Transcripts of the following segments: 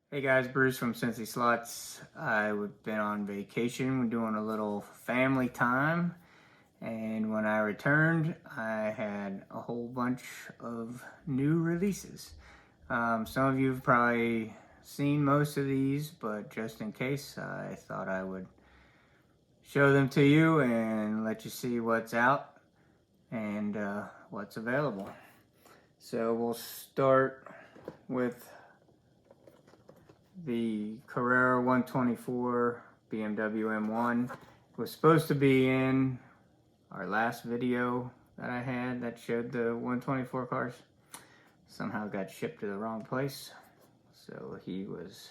Hey guys, Bruce from Cincy Slots. I've been on vacation. We're doing a little family time, and when I returned, I had a whole bunch of new releases. Some of you have probably seen most of these, but just in case, I thought I would show them to you and let you see what's out and what's available. So we'll start with the Carrera 124 BMW M1. Was supposed to be in our last video that I had that showed the 124 cars. Somehow got shipped to the wrong place, so he was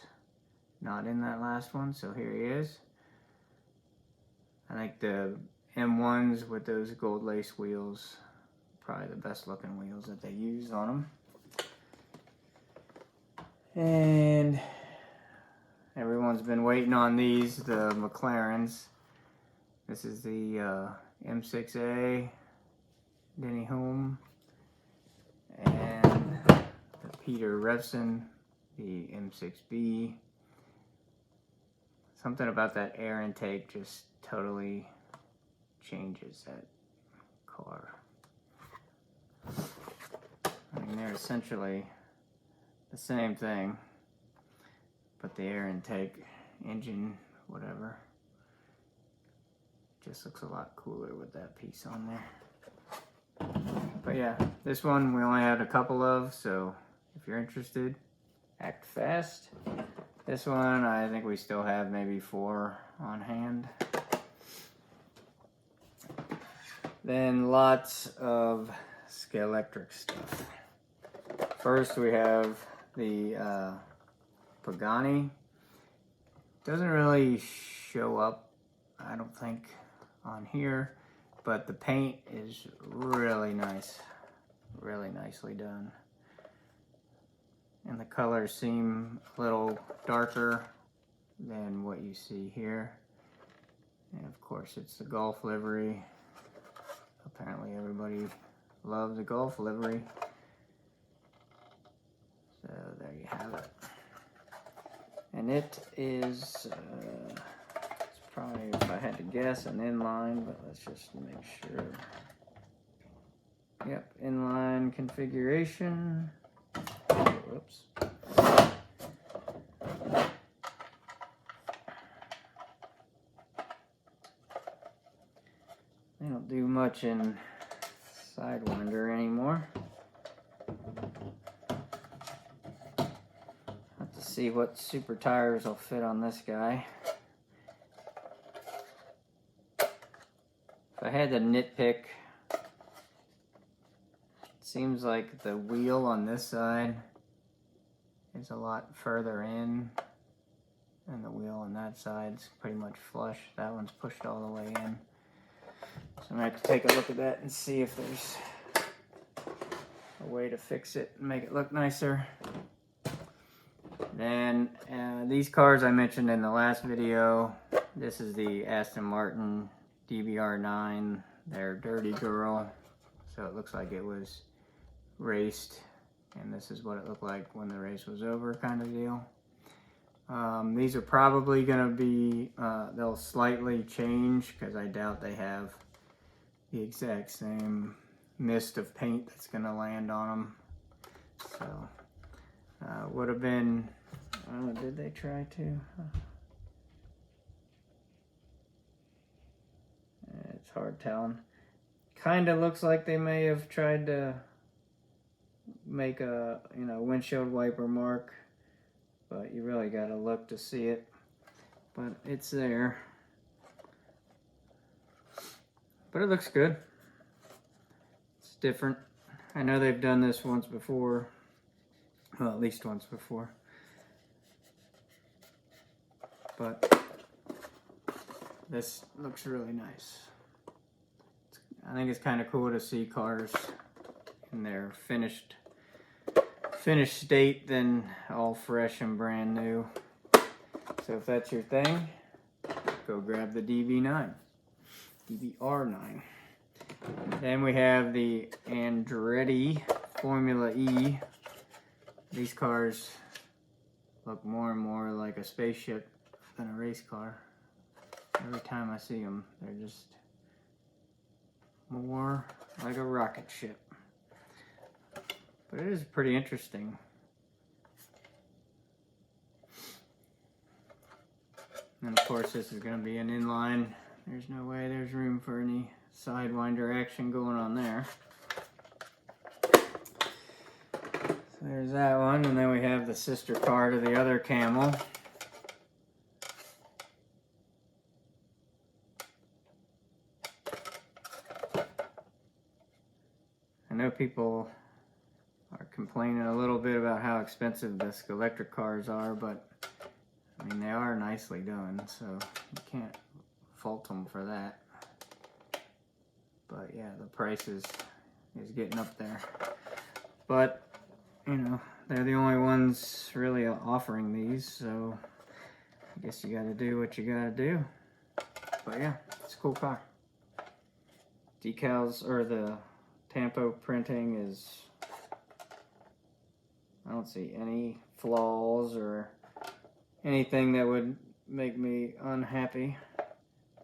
not in that last one, so here he is. I think the M1s with those gold lace wheels, probably the best looking wheels that they use on them. And everyone's been waiting on these, the McLarens. This is the M6A, Denny Hulme, and the Peter Revson, the M6B. Something about that air intake just totally changes that car. I mean, they're essentially the same thing, but the air intake, engine, whatever, just looks a lot cooler with that piece on there. But yeah, this one we only had a couple of, so if you're interested, act fast. This one I think we still have maybe 4 on hand. Then lots of Scalextric stuff. First we have the Pagani. Doesn't really show up, I don't think, on here, but the paint is really nice, really nicely done. And the colors seem a little darker than what you see here. And of course it's the Golf livery. Apparently everybody loves the Golf livery. So there you have it. And it is, it's probably, if I had to guess, an inline, but let's just make sure. Yep, inline configuration. Whoops. They don't do much in Sidewinder anymore. Have to see what super tires will fit on this guy. If I had to nitpick, it seems like the wheel on this side is a lot further in, and the wheel on that side's pretty much flush. That one's pushed all the way in. So I'm gonna have to take a look at that and see if there's a way to fix it and make it look nicer. Then these cars I mentioned in the last video. This is the Aston Martin DBR9, their Dirty Girl. So it looks like it was raced, and this is what it looked like when the race was over, kind of deal. These are probably gonna be, they'll slightly change because I doubt they have the exact same mist of paint that's gonna land on them. So would have been, did they try to? It's hard telling. Kind of looks like they may have tried to make a, windshield wiper mark, but you really got to look to see it. But it's there. But it looks good. It's different. I know they've done this once before. Well, at least once before. But this looks really nice. I think it's kind of cool to see cars in their finished state than all fresh and brand new. So if that's your thing, go grab the DB9. DBR9. Then we have the Andretti Formula E. These cars look more and more like a spaceship than a race car. Every time I see them, they're just more like a rocket ship. But it is pretty interesting. And of course this is going to be an inline. There's no way there's room for any sidewinder action going on there. So there's that one, and then we have the sister car to the other Camel. I know people are complaining a little bit about how expensive the electric cars are, but I mean they are nicely done, so you can't fault them for that. But yeah, the price is getting up there. But you know, they're the only ones really offering these, so I guess you gotta do what you gotta do. But yeah, it's a cool car. Decals, or the Tampo printing is, I don't see any flaws or anything that would make me unhappy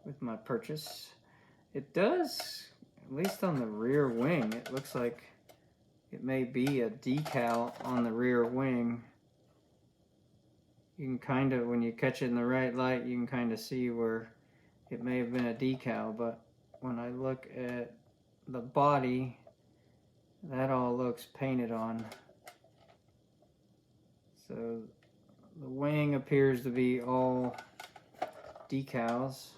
with my purchase. It does, at least on the rear wing, it looks like it may be a decal on the rear wing. You can kind of, when you catch it in the right light, you can kind of see where it may have been a decal, but when I look at the body, that all looks painted on. So the wing appears to be all decals,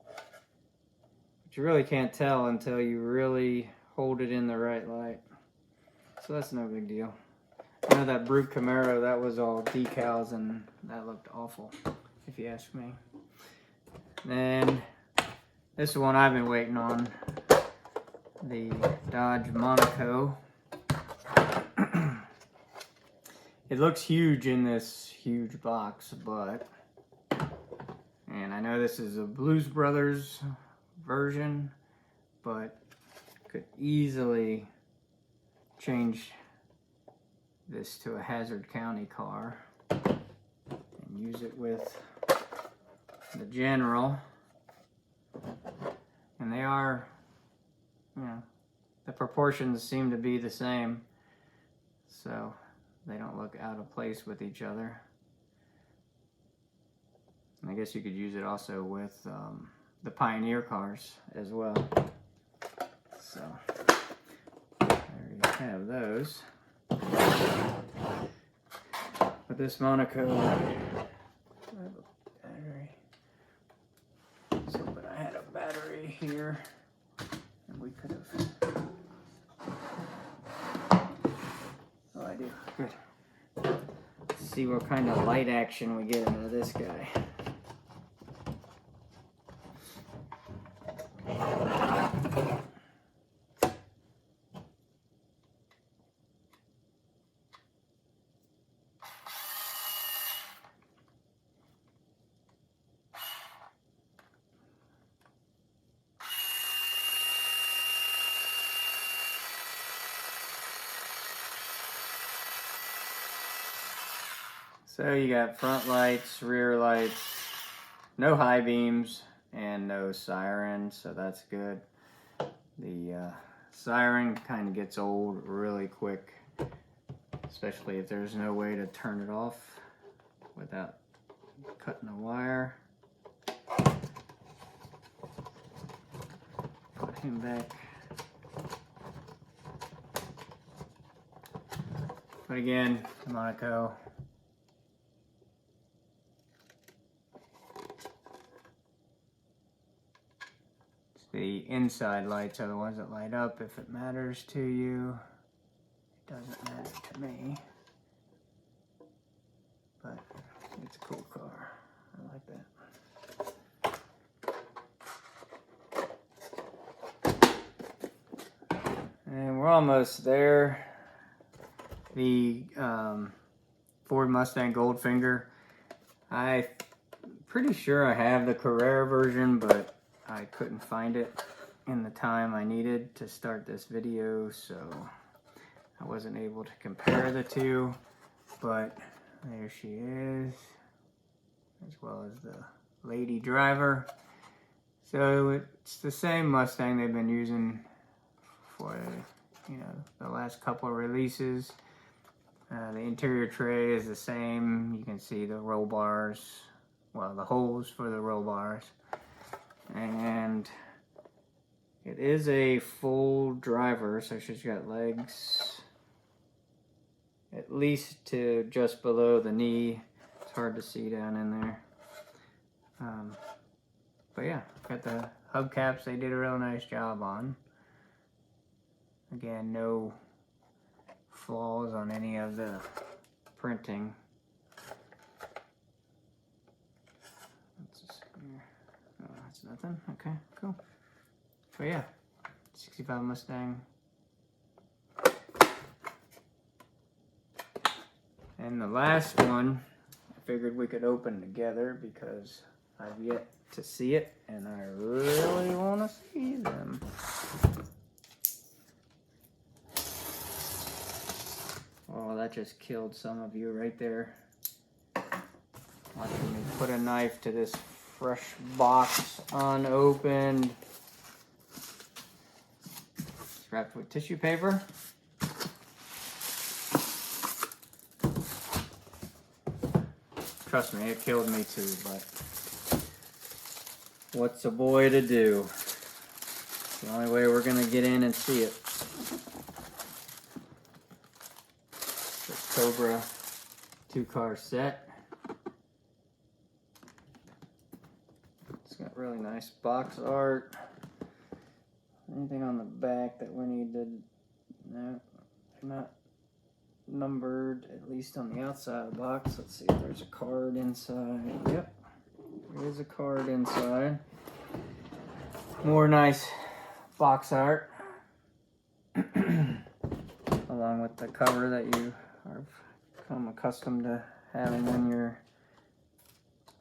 but you really can't tell until you really hold it in the right light. So that's no big deal. I know that Brute Camaro, that was all decals, and that looked awful, if you ask me. Then this is one I've been waiting on, the Dodge Monaco. It looks huge in this huge box, but, and I know this is a Blues Brothers version, but could easily change this to a Hazard County car and use it with the General. And they are, you know, the proportions seem to be the same, so they don't look out of place with each other. And I guess you could use it also with the Pioneer cars as well. So there you have those. But this Monaco, I have a battery. I was hoping I had a battery here, and we could have. Oh, I do. Good. Let's see what kind of light action we get into this guy. So you got front lights, rear lights, no high beams, and no siren, so that's good. The siren kind of gets old really quick, especially if there's no way to turn it off without cutting a wire. Put him back. But again, Monaco. The inside lights are the ones that light up if it matters to you. It doesn't matter to me. But it's a cool car. I like that. And we're almost there. The Ford Mustang Goldfinger. I'm pretty sure I have the Carrera version, but I couldn't find it in the time I needed to start this video, so I wasn't able to compare the two. But There she is, as well as the lady driver. So it's the same Mustang they've been using for, you know, the last couple of releases. The interior tray is the same. You can see the roll bars, well, the holes for the roll bars. And it is a full driver, so she's got legs at least to just below the knee. It's hard to see down in there. But yeah, got the hubcaps they did a real nice job on. Again, no flaws on any of the printing. Oh, that's nothing. Okay, cool. So yeah, 65 Mustang. And the last one, I figured we could open together because I've yet to see it and I really want to see them. Oh, that just killed some of you right there. Watching me put a knife to this fresh box unopened. It's wrapped with tissue paper. Trust me, it killed me too, but what's a boy to do? It's the only way we're gonna get in and see it. The Cobra 2-car set. It's got really nice box art. Anything on the back that we need to... No, not numbered, at least on the outside of the box. Let's see if there's a card inside. Yep, there is a card inside. More nice box art. Along with the cover that you are become accustomed to having on your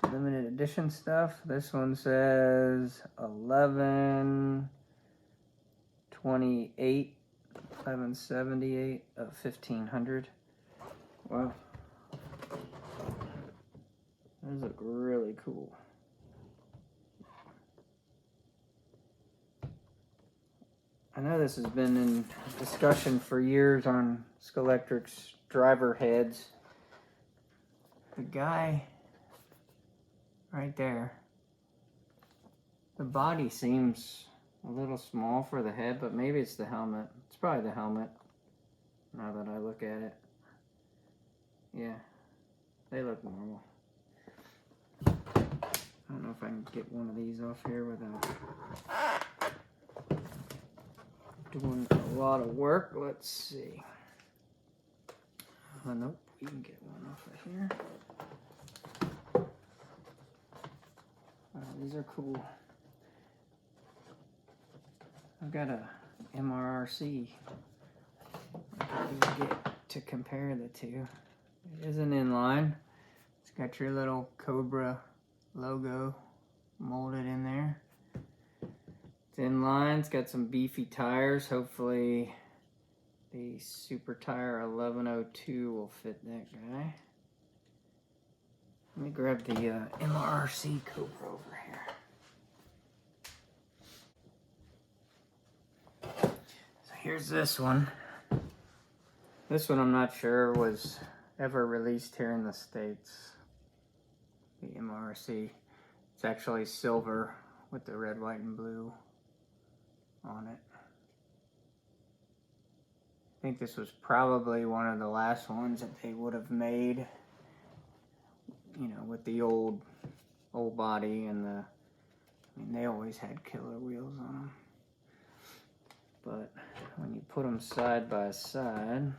limited edition stuff. This one says 11/28 11/78 of 1500. Wow. Those look really cool. I know this has been in discussion for years on Scalextric's driver heads. The guy right there, the body seems a little small for the head, but maybe it's the helmet. It's probably the helmet, now that I look at it. Yeah, they look normal. I don't know if I can get one of these off here without doing a lot of work. Let's see. Oh, nope, we can get one off of here. These are cool. I've got a MRRC I can get to compare the two. It isn't inline. It's got your little Cobra logo molded in there. It's inline. It's got some beefy tires. Hopefully the Super Tire 1102 will fit that guy. Let me grab the MRC Cobra over here. So here's this one. This one I'm not sure was ever released here in the States. The MRC. It's actually silver with the red, white, and blue on it. I think this was probably one of the last ones that they would have made, you know, with the old body and the, I mean, they always had killer wheels on them. But when you put them side by side,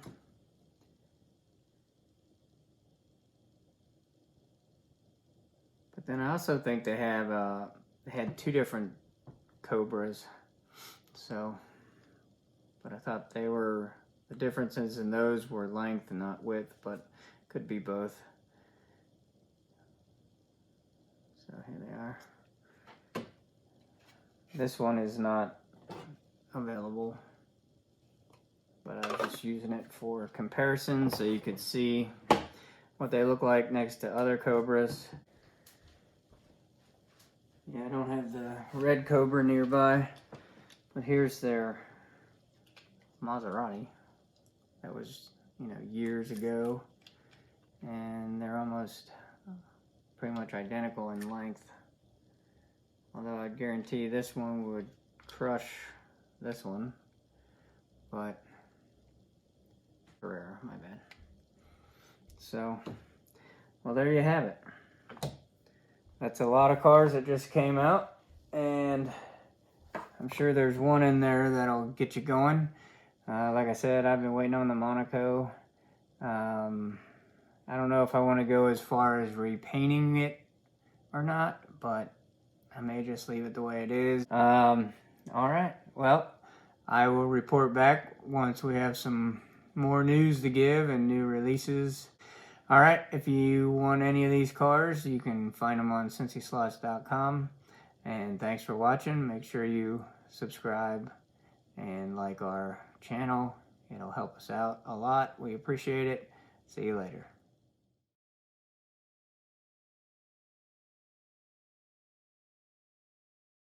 but then I also think they have they had two different Cobras. So, but I thought they were, the differences in those were length and not width, but could be both. So here they are. This one is not available, but I was just using it for comparison so you could see what they look like next to other Cobras. Yeah, I don't have the red Cobra nearby, but here's their Maserati. That was, you know, years ago, and they're almost pretty much identical in length. Although I guarantee this one would crush this one, but Carrera, my bad. So, well, there you have it. That's a lot of cars that just came out, and I'm sure there's one in there that'll get you going. Like I said, I've been waiting on the Monaco. I don't know if I want to go as far as repainting it or not, but I may just leave it the way it is. All right, well, I will report back once we have some more news to give and new releases. All right, if you want any of these cars, you can find them on CincySlots.com. And thanks for watching. Make sure you subscribe and like our channel. It'll help us out a lot. We appreciate it. See you later.